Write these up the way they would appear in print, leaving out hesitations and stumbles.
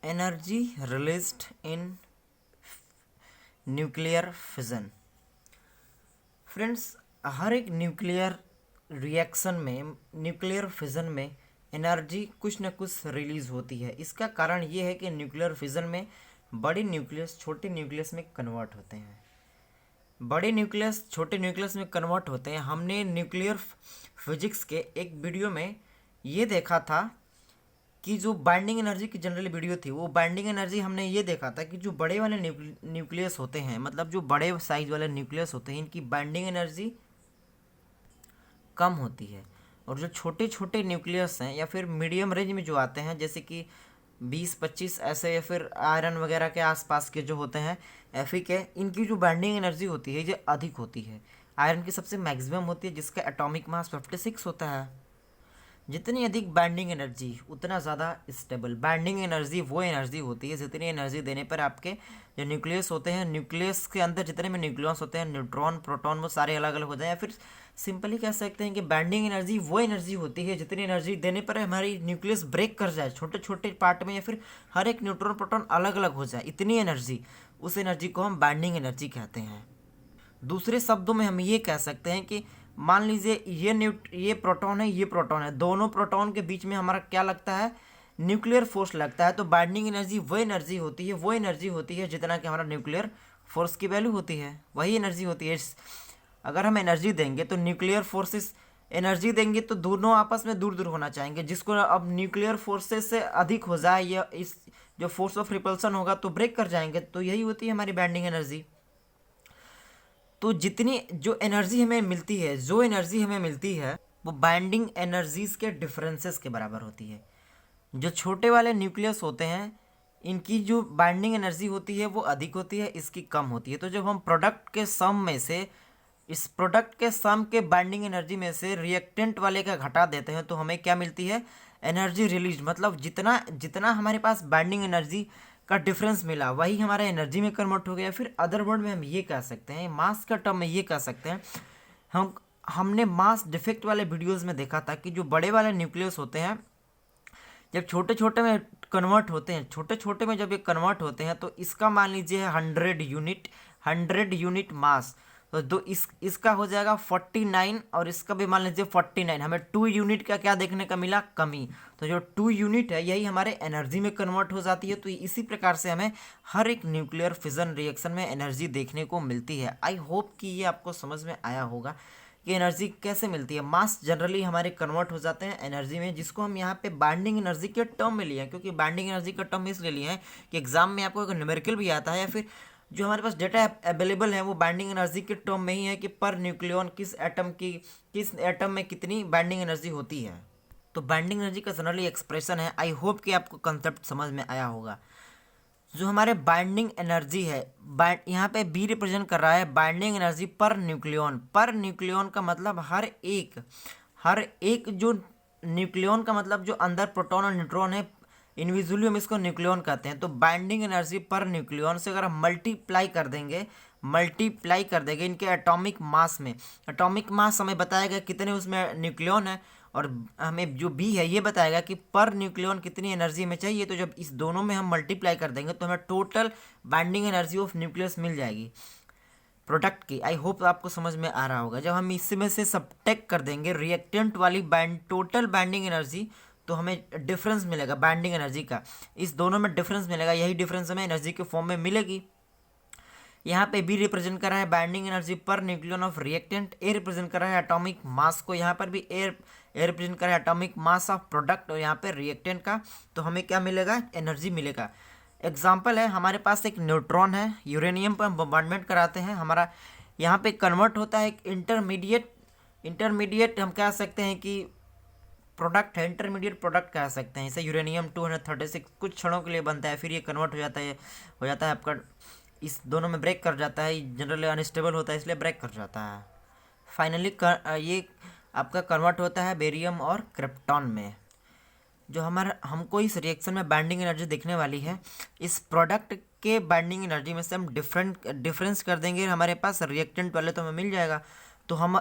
Energy released in nuclear fission. Friends, हर एक nuclear reaction में, न्यूक्लियर फिजन में एनर्जी कुछ न कुछ रिलीज होती है। इसका कारण ये है कि न्यूक्लियर फिजन में बड़े न्यूक्लियस छोटे न्यूक्लियस में कन्वर्ट होते हैं। बड़े न्यूक्लियस छोटे न्यूक्लियस में कन्वर्ट होते हैं। हमने न्यूक्लियर फिजिक्स के एक वीडियो में ये देखा था कि जो बाइंडिंग एनर्जी की जनरल वीडियो थी, वो बाइंडिंग एनर्जी हमने ये देखा था कि जो बड़े वाले न्यूक्लियस होते हैं, मतलब जो बड़े साइज वाले न्यूक्लियस होते हैं, इनकी बाइंडिंग एनर्जी कम होती है। और जो छोटे छोटे न्यूक्लियस हैं या फिर मीडियम रेंज में जो आते हैं, जैसे कि 20-25 ऐसे, या फिर आयरन वगैरह के आसपास के जो होते हैं एफी के, इनकी जो बाइंडिंग एनर्जी होती है ये अधिक होती है। आयरन की सबसे मैक्सिमम होती है, जिसका एटॉमिक मास 56 होता है। जितनी अधिक बाइंडिंग एनर्जी उतना ज़्यादा स्टेबल। बाइंडिंग एनर्जी वो एनर्जी होती है जितनी एनर्जी देने पर आपके जो न्यूक्लियस होते हैं, न्यूक्लियस के अंदर जितने भी न्यूक्लियस होते हैं, न्यूट्रॉन प्रोटॉन, वो सारे अलग अलग हो जाए। या फिर सिंपली कह सकते हैं कि बाइंडिंग एनर्जी वो एनर्जी होती है जितनी एनर्जी देने पर हमारी न्यूक्लियस ब्रेक कर जाए छोटे छोटे पार्ट में, या फिर हर एक न्यूट्रॉन प्रोटॉन अलग अलग हो जाए, इतनी एनर्जी, उस एनर्जी को हम बाइंडिंग एनर्जी कहते हैं। दूसरे शब्दों में हम ये कह सकते हैं कि मान लीजिए ये प्रोटॉन है, ये प्रोटॉन है, दोनों प्रोटॉन के बीच में हमारा क्या लगता है, न्यूक्लियर फोर्स लगता है। तो बाइंडिंग एनर्जी वो एनर्जी होती है जितना कि हमारा न्यूक्लियर फोर्स की वैल्यू होती है, वही एनर्जी होती है। अगर हम एनर्जी देंगे तो न्यूक्लियर फोर्सेस एनर्जी देंगे तो दोनों आपस में दूर दूर होना चाहेंगे। जिसको अब न्यूक्लियर फोर्सेस से अधिक हो जाए या इस जो फोर्स ऑफ रिपल्सन होगा तो ब्रेक कर जाएंगे। तो यही होती है हमारी बाइंडिंग एनर्जी। तो जितनी जो एनर्जी हमें मिलती है वो बाइंडिंग एनर्जीज के डिफरेंसेस के बराबर होती है। जो छोटे वाले न्यूक्लियस होते हैं, इनकी जो बाइंडिंग एनर्जी होती है वो अधिक होती है, इसकी कम होती है। तो जब हम प्रोडक्ट के सम में से, इस प्रोडक्ट के सम के बाइंडिंग एनर्जी में से रिएक्टेंट वाले का घटा देते हैं तो हमें क्या मिलती है, एनर्जी रिलीज। मतलब जितना जितना हमारे पास बाइंडिंग एनर्जी का डिफरेंस मिला वही हमारा एनर्जी में कन्वर्ट हो गया। फिर अदर वर्ड में हम ये कह सकते हैं, मास का टर्म में ये कह सकते हैं, हमने मास डिफेक्ट वाले वीडियोस में देखा था कि जो बड़े वाले न्यूक्लियस होते हैं जब छोटे छोटे में कन्वर्ट होते हैं, छोटे छोटे में जब ये कन्वर्ट होते हैं तो इसका मान लीजिए 100 यूनिट मास, तो इसका हो जाएगा 49 और इसका भी मान लीजिए 49। हमें 2 यूनिट का क्या देखने का मिला, कमी। तो जो 2 यूनिट है यही हमारे एनर्जी में कन्वर्ट हो जाती है। तो इसी प्रकार से हमें हर एक न्यूक्लियर फिजन रिएक्शन में एनर्जी देखने को मिलती है। आई होप कि ये आपको समझ में आया होगा कि एनर्जी कैसे मिलती है। मास जनरली हमारे कन्वर्ट हो जाते हैं एनर्जी में, जिसको हम यहाँ पे बाइंडिंग एनर्जी के टर्म में लिए हैं। क्योंकि बाइंडिंग एनर्जी का टर्म इसलिए लिए हैं कि एग्जाम में आपको अगर न्यूमेरिकल भी आता है या फिर जो हमारे पास डेटा अवेलेबल है वो बाइंडिंग एनर्जी के टर्म में ही है कि पर न्यूक्लियन किस एटम में कितनी बाइंडिंग एनर्जी होती है। तो बाइंडिंग एनर्जी का जनरली एक्सप्रेशन है। आई होप कि आपको कंसेप्ट समझ में आया होगा। जो हमारे बाइंडिंग एनर्जी है, यहाँ पे बी रिप्रेजेंट कर रहा है binding energy per nucleon. Per nucleon का मतलब हर एक जो न्यूक्लियन का मतलब जो अंदर प्रोटॉन और न्यूट्रॉन है, इंडिविजुअली हम इसको न्यूक्लियन कहते हैं। तो बाइंडिंग एनर्जी पर न्यूक्लियन से अगर हम मल्टीप्लाई कर देंगे इनके एटॉमिक मास में, एटॉमिक मास हमें बताएगा कितने उसमें न्यूक्लियन है, और हमें जो बी है ये बताएगा कि पर न्यूक्लियन कितनी एनर्जी हमें चाहिए। तो जब इस दोनों में हम मल्टीप्लाई कर देंगे तो हमें total binding energy of nucleus मिल जाएगी प्रोडक्ट की। आई होप आपको समझ में आ रहा होगा। जब हम इसमें से सब्ट्रैक्ट कर देंगे रिएक्टेंट वाली टोटल बाइंडिंग एनर्जी, तो हमें डिफरेंस मिलेगा बाइंडिंग एनर्जी का। इस दोनों में डिफरेंस मिलेगा, यही डिफरेंस हमें एनर्जी के फॉर्म में मिलेगी। यहाँ पे बी रिप्रेजेंट कर रहा है binding energy per nucleon of reactant, A represent कर रहा है एटॉमिक मास को, यहाँ पर भी ए रिप्रेजेंट कर रहा है एटॉमिक मास ऑफ प्रोडक्ट, और यहाँ पे रिएक्टेंट का। तो हमें क्या मिलेगा, एनर्जी मिलेगा। एग्जाम्पल है, हमारे पास एक न्यूट्रॉन है, यूरेनियम पर हम बॉम्बार्डमेंट कराते हैं, हमारा यहाँ पे कन्वर्ट होता है एक इंटरमीडिएट हम कह सकते हैं कि प्रोडक्ट है, इंटरमीडिएट प्रोडक्ट कह सकते हैं इसे। यूरेनियम 236 कुछ क्षणों के लिए बनता है, फिर ये कन्वर्ट हो जाता है आपका, इस दोनों में ब्रेक कर जाता है। जनरली अनस्टेबल होता है इसलिए ब्रेक कर जाता है। फाइनली ये आपका कन्वर्ट होता है बेरियम और क्रिप्टॉन में। जो हमको इस रिएक्शन में बाइंडिंग एनर्जी दिखने वाली है, इस प्रोडक्ट के बाइंडिंग एनर्जी में से हम डिफरेंस कर देंगे, हमारे पास रिएक्टेंट वाले तो हमें मिल जाएगा। तो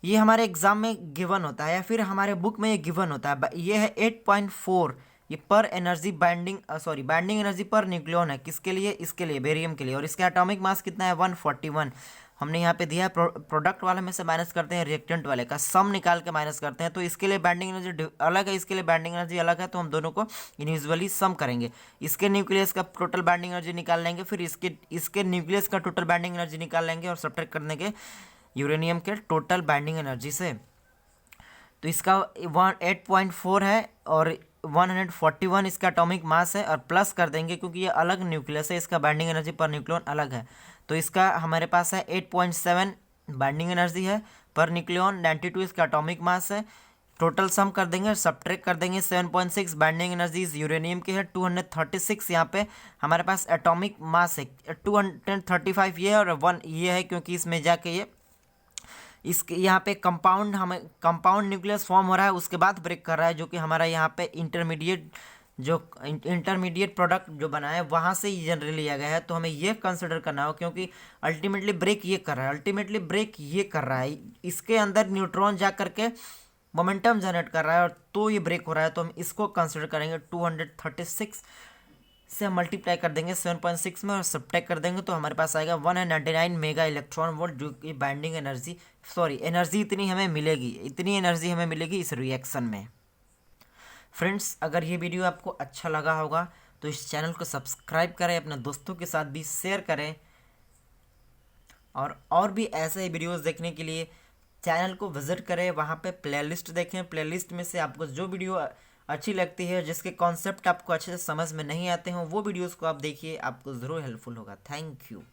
ये हमारे एग्जाम में गिवन होता है या फिर हमारे बुक में ये गिवन होता है। ये है 8.4, ये पर energy binding binding energy per nucleon है, किसके लिए, इसके लिए, बेरियम के लिए। और इसका एटॉमिक मास कितना है, 141। हमने यहाँ पे दिया है, प्रोडक्ट वाले में से माइनस करते हैं, रिएक्टेंट वाले का सम निकाल के माइनस करते हैं। तो इसके लिए बाइंडिंग एनर्जी अलग है, इसके लिए बाइंडिंग एनर्जी अलग है, तो हम दोनों को इंडिविजुअली सम करेंगे। इसके न्यूक्लियस का टोटल बाइंडिंग एनर्जी निकाल लेंगे, फिर इसके न्यूक्लियस का टोटल बाइंडिंग एनर्जी निकाल लेंगे और सब्ट्रैक्ट कर देंगे यूरेनियम के टोटल बाइंडिंग एनर्जी से। तो इसका 8.4 है और 141 इसका एटॉमिक मास है, और प्लस कर देंगे क्योंकि ये अलग न्यूक्लियस है, इसका बाइंडिंग एनर्जी पर न्यूक्लियन अलग है। तो इसका हमारे पास है 8.7 बाइंडिंग एनर्जी है पर न्यूक्लियन, 92 इसका एटॉमिक मास है। टोटल सम कर देंगे, सब्ट्रैक्ट कर देंगे, 7.6 बाइंडिंग एनर्जी यूरेनियम की है, 236 यहाँ पे हमारे पास एटॉमिक मास है, 235 ये है और 1 ये है, क्योंकि इसमें जाके ये इसके यहाँ पे कंपाउंड न्यूक्लियस फॉर्म हो रहा है, उसके बाद ब्रेक कर रहा है, जो कि हमारा यहाँ पे इंटरमीडिएट प्रोडक्ट जो बना है वहाँ से ही जनरली लिया गया है। तो हमें ये कंसिडर करना हो, क्योंकि अल्टीमेटली ब्रेक ये कर रहा है, इसके अंदर न्यूट्रॉन जा करके मोमेंटम जनरेट कर रहा है, और तो ये ब्रेक हो रहा है। तो हम इसको कंसिडर करेंगे 236 से हम मल्टीप्लाई कर देंगे 7.6 में और सब्ट्रैक्ट कर देंगे, तो हमारे पास आएगा 199 मेगा इलेक्ट्रॉन वोल्ट, जो कि बाइंडिंग एनर्जी इतनी एनर्जी हमें मिलेगी इस रिएक्शन में। फ्रेंड्स, अगर ये वीडियो आपको अच्छा लगा होगा तो इस चैनल को सब्सक्राइब करें, अपने दोस्तों के साथ भी शेयर करें, और भी ऐसे वीडियोस देखने के लिए चैनल को विजिट करें, वहाँ पे प्लेलिस्ट देखें। प्लेलिस्ट में से आपको जो वीडियो अच्छी लगती है, जिसके कॉन्सेप्ट आपको अच्छे से समझ में नहीं आते हों, वो वीडियोस को आप देखिए, आपको ज़रूर हेल्पफुल होगा। Thank you.